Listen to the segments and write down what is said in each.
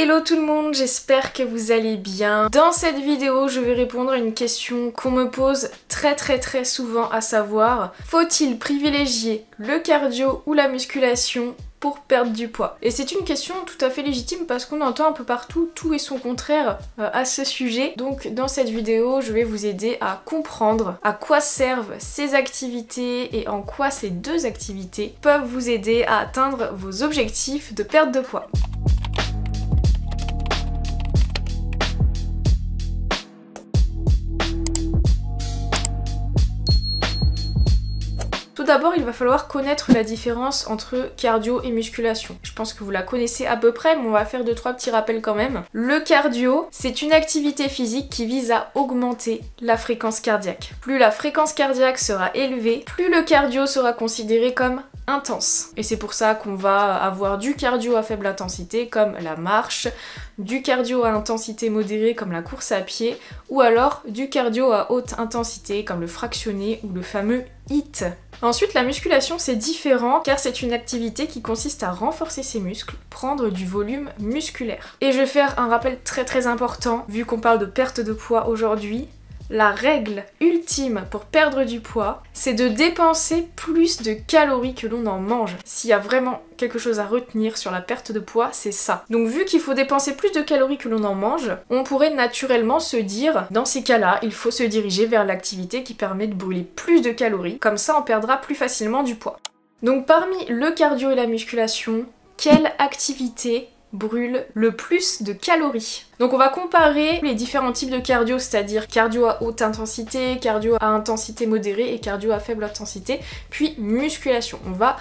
Hello tout le monde, j'espère que vous allez bien. Dans cette vidéo, je vais répondre à une question qu'on me pose très souvent, à savoir, faut-il privilégier le cardio ou la musculation pour perdre du poids? Et c'est une question tout à fait légitime parce qu'on entend un peu partout tout et son contraire à ce sujet. Donc dans cette vidéo, je vais vous aider à comprendre à quoi servent ces activités et en quoi ces deux activités peuvent vous aider à atteindre vos objectifs de perte de poids. Tout d'abord, il va falloir connaître la différence entre cardio et musculation. Je pense que vous la connaissez à peu près, mais on va faire 2-3 petits rappels quand même. Le cardio, c'est une activité physique qui vise à augmenter la fréquence cardiaque. Plus la fréquence cardiaque sera élevée, plus le cardio sera considéré comme intense. Et c'est pour ça qu'on va avoir du cardio à faible intensité comme la marche, du cardio à intensité modérée comme la course à pied, ou alors du cardio à haute intensité comme le fractionné ou le fameux HIIT. Ensuite, la musculation c'est différent car c'est une activité qui consiste à renforcer ses muscles, prendre du volume musculaire. Et je vais faire un rappel très important vu qu'on parle de perte de poids aujourd'hui. La règle ultime pour perdre du poids, c'est de dépenser plus de calories que l'on en mange. S'il y a vraiment quelque chose à retenir sur la perte de poids, c'est ça. Donc vu qu'il faut dépenser plus de calories que l'on en mange, on pourrait naturellement se dire, dans ces cas-là, il faut se diriger vers l'activité qui permet de brûler plus de calories, comme ça on perdra plus facilement du poids. Donc parmi le cardio et la musculation, quelle activité brûle le plus de calories? Donc on va comparer les différents types de cardio, c'est-à-dire cardio à haute intensité, cardio à intensité modérée et cardio à faible intensité, puis musculation. On va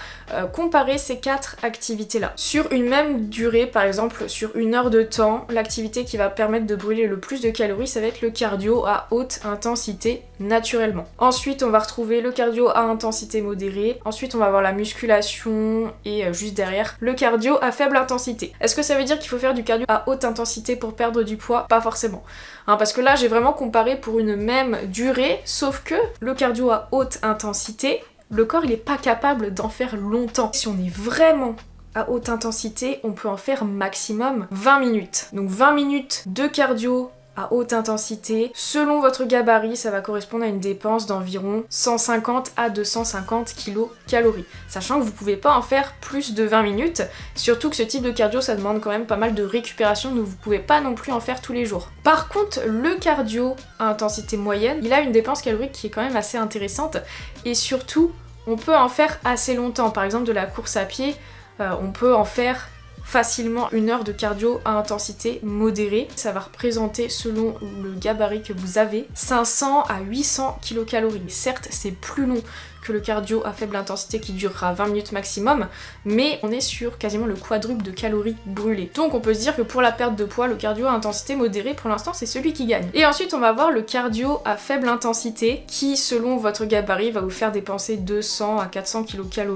comparer ces 4 activités-là. Sur une même durée, par exemple sur 1 heure de temps, l'activité qui va permettre de brûler le plus de calories, ça va être le cardio à haute intensité naturellement. Ensuite on va retrouver le cardio à intensité modérée, ensuite on va avoir la musculation et juste derrière le cardio à faible intensité. Est-ce que ça veut dire qu'il faut faire du cardio à haute intensité pour perdre du poids? Pas forcément. Parce que là j'ai vraiment comparé pour une même durée, sauf que le cardio à haute intensité, le corps il est pas capable d'en faire longtemps. Si on est vraiment à haute intensité, on peut en faire maximum 20 minutes. Donc 20 minutes de cardio à haute intensité, selon votre gabarit, ça va correspondre à une dépense d'environ 150 à 250 kcal. Sachant que vous pouvez pas en faire plus de 20 minutes, surtout que ce type de cardio ça demande quand même pas mal de récupération, donc vous pouvez pas non plus en faire tous les jours. Par contre, le cardio à intensité moyenne, il a une dépense calorique qui est quand même assez intéressante, et surtout, on peut en faire assez longtemps. Par exemple de la course à pied, on peut en faire facilement 1 heure de cardio à intensité modérée. Ça va représenter, selon le gabarit que vous avez, 500 à 800 kcal. Certes, c'est plus long que le cardio à faible intensité qui durera 20 minutes maximum, mais on est sur quasiment le quadruple de calories brûlées. Donc on peut se dire que pour la perte de poids, le cardio à intensité modérée, pour l'instant, c'est celui qui gagne. Et ensuite, on va voir le cardio à faible intensité, qui, selon votre gabarit, va vous faire dépenser 200 à 400 kcal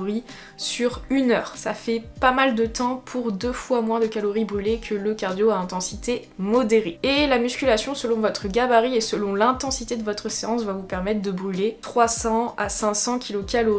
sur 1 heure. Ça fait pas mal de temps pour 2 fois moins de calories brûlées que le cardio à intensité modérée. Et la musculation, selon votre gabarit et selon l'intensité de votre séance, va vous permettre de brûler 300 à 500 kcal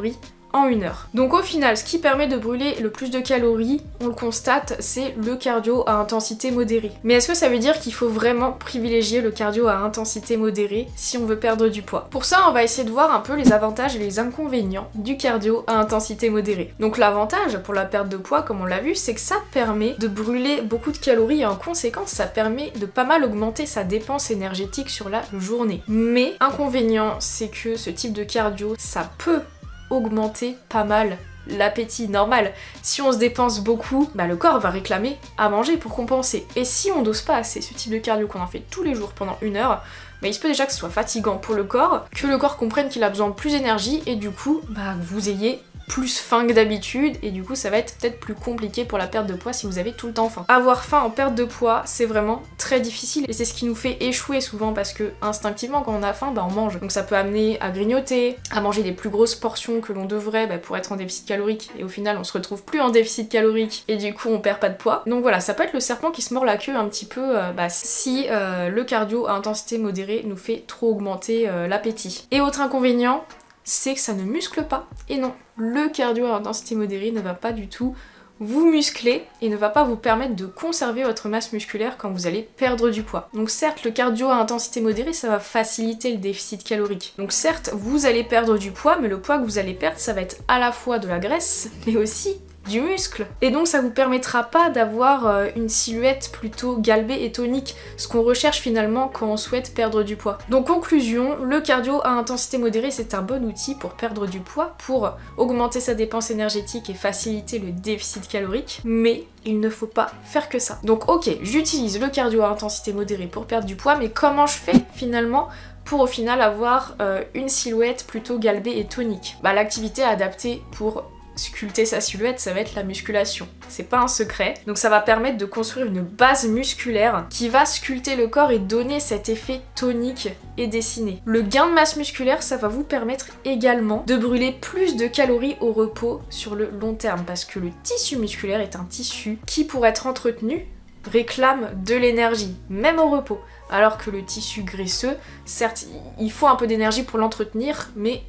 en 1 heure. Donc au final, ce qui permet de brûler le plus de calories, on le constate, c'est le cardio à intensité modérée. Mais est-ce que ça veut dire qu'il faut vraiment privilégier le cardio à intensité modérée si on veut perdre du poids? Pour ça, on va essayer de voir un peu les avantages et les inconvénients du cardio à intensité modérée. Donc l'avantage pour la perte de poids, comme on l'a vu, c'est que ça permet de brûler beaucoup de calories et en conséquence, ça permet de pas mal augmenter sa dépense énergétique sur la journée. Mais inconvénient, c'est que ce type de cardio, ça peut augmenter pas mal l'appétit normal. Si on se dépense beaucoup, le corps va réclamer à manger pour compenser. Et si on dose pas assez ce type de cardio, qu'on en fait tous les jours pendant 1 heure, il se peut déjà que ce soit fatigant pour le corps, que le corps comprenne qu'il a besoin de plus d'énergie et du coup, vous ayez plus faim que d'habitude et du coup ça va être peut-être plus compliqué pour la perte de poids si vous avez tout le temps faim. Avoir faim en perte de poids, c'est vraiment très difficile et c'est ce qui nous fait échouer souvent parce que instinctivement quand on a faim, on mange. Donc ça peut amener à grignoter, à manger des plus grosses portions que l'on devrait pour être en déficit calorique et au final on se retrouve plus en déficit calorique et du coup on perd pas de poids. Donc voilà, ça peut être le serpent qui se mord la queue un petit peu si le cardio à intensité modérée nous fait trop augmenter l'appétit. Et autre inconvénient, c'est que ça ne muscle pas. Et non, le cardio à intensité modérée ne va pas du tout vous muscler et ne va pas vous permettre de conserver votre masse musculaire quand vous allez perdre du poids. Donc certes, le cardio à intensité modérée, ça va faciliter le déficit calorique. Donc certes, vous allez perdre du poids, mais le poids que vous allez perdre, ça va être à la fois de la graisse, mais aussi du muscle. Et donc ça vous permettra pas d'avoir une silhouette plutôt galbée et tonique, ce qu'on recherche finalement quand on souhaite perdre du poids. Donc conclusion, le cardio à intensité modérée c'est un bon outil pour perdre du poids, pour augmenter sa dépense énergétique et faciliter le déficit calorique, mais il ne faut pas faire que ça. Donc ok, j'utilise le cardio à intensité modérée pour perdre du poids, mais comment je fais finalement pour au final avoir une silhouette plutôt galbée et tonique? Bah l'activité adaptée pour sculpter sa silhouette, ça va être la musculation. C'est pas un secret. Donc ça va permettre de construire une base musculaire qui va sculpter le corps et donner cet effet tonique et dessiné. Le gain de masse musculaire, ça va vous permettre également de brûler plus de calories au repos sur le long terme parce que le tissu musculaire est un tissu qui, pour être entretenu, réclame de l'énergie, même au repos. Alors que le tissu graisseux, certes, il faut un peu d'énergie pour l'entretenir, mais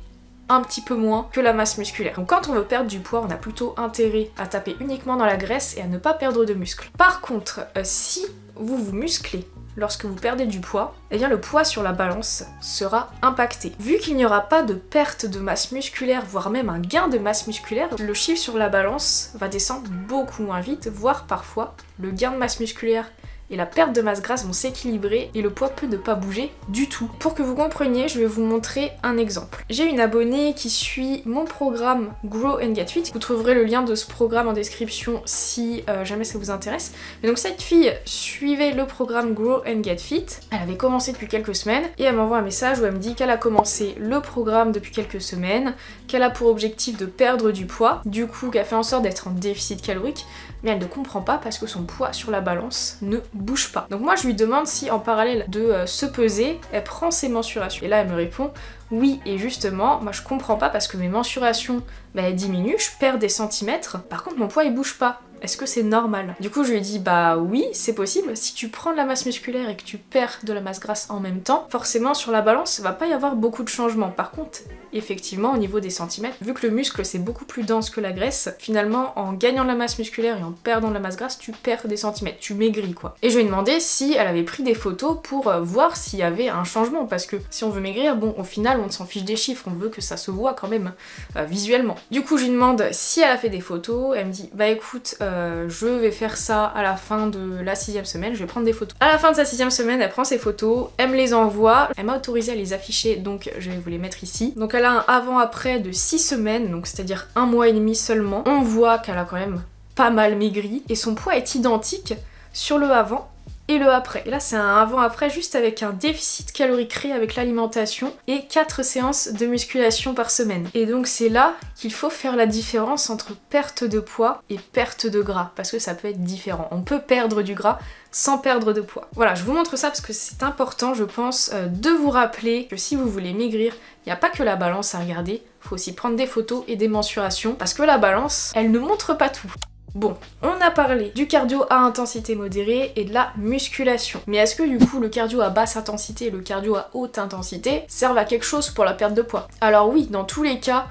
un petit peu moins que la masse musculaire. Donc quand on veut perdre du poids, on a plutôt intérêt à taper uniquement dans la graisse et à ne pas perdre de muscle. Par contre, si vous vous musclez lorsque vous perdez du poids, eh bien le poids sur la balance sera impacté. Vu qu'il n'y aura pas de perte de masse musculaire, voire même un gain de masse musculaire, le chiffre sur la balance va descendre beaucoup moins vite, voire parfois le gain de masse musculaire et la perte de masse grasse vont s'équilibrer et le poids peut ne pas bouger du tout. Pour que vous compreniez, je vais vous montrer un exemple. J'ai une abonnée qui suit mon programme Grow and Get Fit. Vous trouverez le lien de ce programme en description si jamais ça vous intéresse. Et donc cette fille suivait le programme Grow and Get Fit. Elle avait commencé depuis quelques semaines et elle m'envoie un message où elle me dit qu'elle a commencé le programme depuis quelques semaines, qu'elle a pour objectif de perdre du poids, du coup qu'elle fait en sorte d'être en déficit calorique, mais elle ne comprend pas parce que son poids sur la balance ne bouge pas. Donc moi je lui demande si en parallèle de se peser, elle prend ses mensurations. Et là elle me répond oui, et justement, moi je comprends pas parce que mes mensurations elles diminuent, je perds des centimètres, par contre mon poids il bouge pas. Est-ce que c'est normal? Du coup je lui ai dit bah oui, c'est possible, si tu prends de la masse musculaire et que tu perds de la masse grasse en même temps, forcément sur la balance, il va pas y avoir beaucoup de changements. Par contre, effectivement au niveau des centimètres, vu que le muscle c'est beaucoup plus dense que la graisse, finalement en gagnant de la masse musculaire et en perdant de la masse grasse, tu perds des centimètres, tu maigris quoi. Et je lui ai demandé si elle avait pris des photos pour voir s'il y avait un changement, parce que si on veut maigrir, bon au final on s'en fiche des chiffres, on veut que ça se voit quand même visuellement. Du coup je lui demande si elle a fait des photos, elle me dit bah écoute, je vais faire ça à la fin de la 6e semaine, je vais prendre des photos. À la fin de sa 6e semaine, elle prend ses photos, elle me les envoie, elle m'a autorisé à les afficher, donc je vais vous les mettre ici. Donc elle a un avant-après de 6 semaines, donc c'est-à-dire 1 mois et demi seulement. On voit qu'elle a quand même pas mal maigri, et son poids est identique sur le avant et le après. Et là c'est un avant-après juste avec un déficit calorique créé avec l'alimentation et 4 séances de musculation par semaine. Et donc c'est là qu'il faut faire la différence entre perte de poids et perte de gras, parce que ça peut être différent. On peut perdre du gras sans perdre de poids. Voilà, je vous montre ça parce que c'est important, je pense, de vous rappeler que si vous voulez maigrir, il n'y a pas que la balance à regarder, il faut aussi prendre des photos et des mensurations, parce que la balance, elle ne montre pas tout. Bon, on a parlé du cardio à intensité modérée et de la musculation. Mais est-ce que du coup le cardio à basse intensité et le cardio à haute intensité servent à quelque chose pour la perte de poids? Alors oui, dans tous les cas,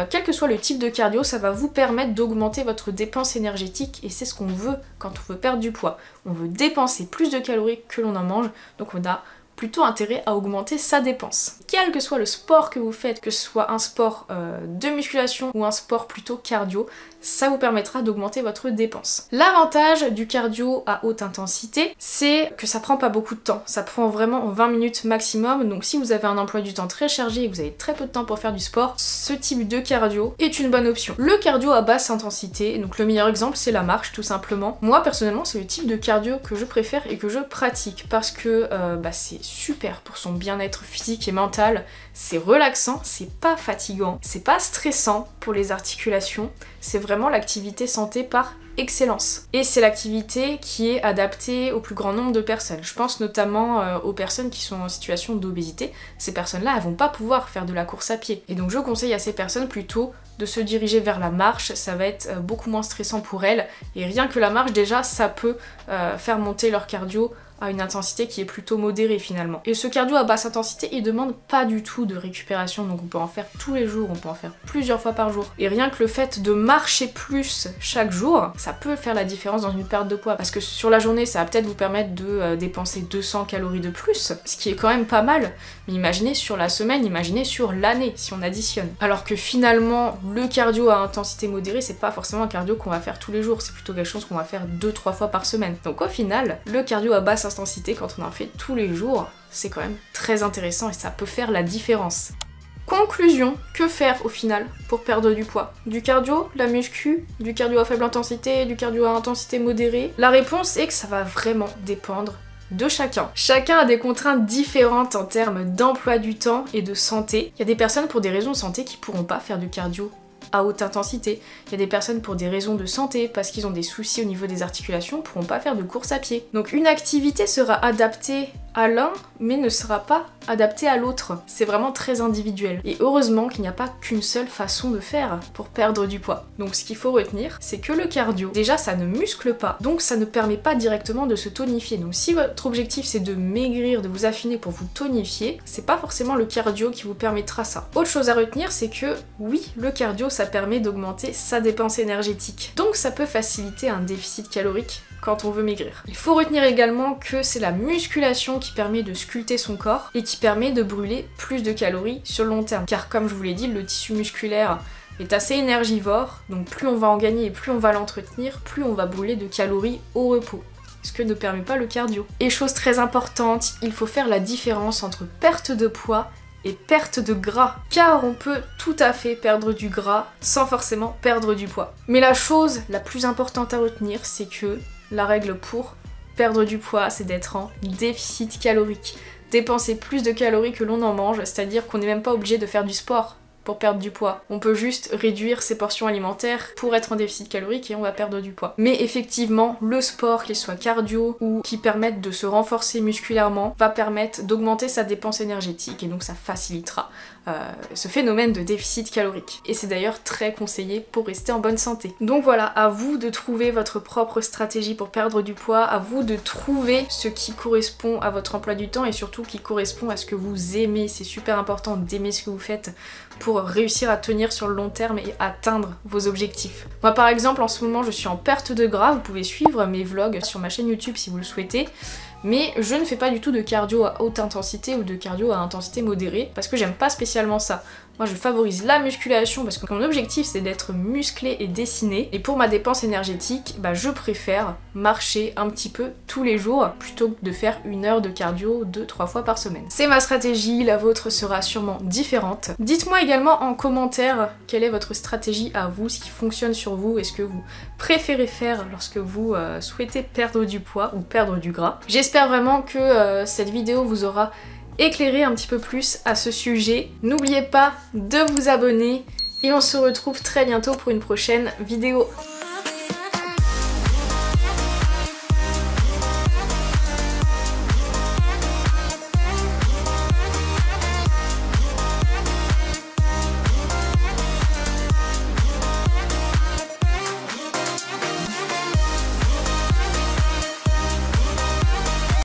quel que soit le type de cardio, ça va vous permettre d'augmenter votre dépense énergétique et c'est ce qu'on veut quand on veut perdre du poids. On veut dépenser plus de calories que l'on en mange, donc on a plutôt intérêt à augmenter sa dépense. Quel que soit le sport que vous faites, que ce soit un sport de musculation ou un sport plutôt cardio, ça vous permettra d'augmenter votre dépense. L'avantage du cardio à haute intensité, c'est que ça prend pas beaucoup de temps. Ça prend vraiment 20 minutes maximum, donc si vous avez un emploi du temps très chargé et que vous avez très peu de temps pour faire du sport, ce type de cardio est une bonne option. Le cardio à basse intensité, donc le meilleur exemple c'est la marche tout simplement. Moi personnellement c'est le type de cardio que je préfère et que je pratique parce que c'est super pour son bien-être physique et mental, c'est relaxant, c'est pas fatigant, c'est pas stressant pour les articulations, c'est vraiment l'activité santé par excellence. Et c'est l'activité qui est adaptée au plus grand nombre de personnes. Je pense notamment aux personnes qui sont en situation d'obésité. Ces personnes-là, elles vont pas pouvoir faire de la course à pied. Et donc je conseille à ces personnes plutôt de se diriger vers la marche, ça va être beaucoup moins stressant pour elles. Et rien que la marche déjà, ça peut faire monter leur cardio à une intensité qui est plutôt modérée finalement. Et ce cardio à basse intensité, il demande pas du tout de récupération, donc on peut en faire tous les jours, on peut en faire plusieurs fois par jour. Et rien que le fait de marcher plus chaque jour, ça peut faire la différence dans une perte de poids, parce que sur la journée, ça va peut-être vous permettre de dépenser 200 calories de plus, ce qui est quand même pas mal, mais imaginez sur la semaine, imaginez sur l'année, si on additionne. Alors que finalement, le cardio à intensité modérée, c'est pas forcément un cardio qu'on va faire tous les jours, c'est plutôt quelque chose qu'on va faire 2-3 fois par semaine. Donc au final, le cardio à basse intensité, quand on en fait tous les jours, c'est quand même très intéressant et ça peut faire la différence. Conclusion, que faire au final pour perdre du poids? Du cardio, la muscu, du cardio à faible intensité, du cardio à intensité modérée? La réponse est que ça va vraiment dépendre de chacun. Chacun a des contraintes différentes en termes d'emploi du temps et de santé. Il y a des personnes pour des raisons de santé qui pourront pas faire du cardio à haute intensité. Il y a des personnes pour des raisons de santé, parce qu'ils ont des soucis au niveau des articulations, pourront pas faire de course à pied. Donc une activité sera adaptée à l'un, mais ne sera pas adaptée à l'autre. C'est vraiment très individuel. Et heureusement qu'il n'y a pas qu'une seule façon de faire pour perdre du poids. Donc ce qu'il faut retenir, c'est que le cardio, déjà ça ne muscle pas, donc ça ne permet pas directement de se tonifier. Donc si votre objectif c'est de maigrir, de vous affiner pour vous tonifier, c'est pas forcément le cardio qui vous permettra ça. Autre chose à retenir, c'est que oui, le cardio ça permet d'augmenter sa dépense énergétique. Donc ça peut faciliter un déficit calorique quand on veut maigrir. Il faut retenir également que c'est la musculation qui permet de sculpter son corps et qui permet de brûler plus de calories sur le long terme. Car comme je vous l'ai dit, le tissu musculaire est assez énergivore, donc plus on va en gagner et plus on va l'entretenir, plus on va brûler de calories au repos. Ce que ne permet pas le cardio. Et chose très importante, il faut faire la différence entre perte de poids et perte de gras, car on peut tout à fait perdre du gras sans forcément perdre du poids. Mais la chose la plus importante à retenir, c'est que la règle pour perdre du poids, c'est d'être en déficit calorique. Dépenser plus de calories que l'on en mange, c'est-à-dire qu'on n'est même pas obligé de faire du sport pour perdre du poids. On peut juste réduire ses portions alimentaires pour être en déficit calorique et on va perdre du poids. Mais effectivement, le sport, qu'il soit cardio ou qui permette de se renforcer musculairement, va permettre d'augmenter sa dépense énergétique et donc ça facilitera ce phénomène de déficit calorique. Et c'est d'ailleurs très conseillé pour rester en bonne santé. Donc voilà, à vous de trouver votre propre stratégie pour perdre du poids, à vous de trouver ce qui correspond à votre emploi du temps et surtout qui correspond à ce que vous aimez. C'est super important d'aimer ce que vous faites pour réussir à tenir sur le long terme et atteindre vos objectifs. Moi par exemple en ce moment je suis en perte de gras, vous pouvez suivre mes vlogs sur ma chaîne YouTube si vous le souhaitez, mais je ne fais pas du tout de cardio à haute intensité ou de cardio à intensité modérée parce que j'aime pas spécialement ça. Moi je favorise la musculation parce que mon objectif c'est d'être musclé et dessiné, et pour ma dépense énergétique, je préfère marcher un petit peu tous les jours plutôt que de faire 1 heure de cardio 2-3 fois par semaine. C'est ma stratégie, la vôtre sera sûrement différente. Dites-moi également en commentaire quelle est votre stratégie à vous, ce qui fonctionne sur vous, est-ce que vous préférez faire lorsque vous souhaitez perdre du poids ou perdre du gras. J'espère vraiment que cette vidéo vous aura éclairer un petit peu plus à ce sujet. N'oubliez pas de vous abonner et on se retrouve très bientôt pour une prochaine vidéo.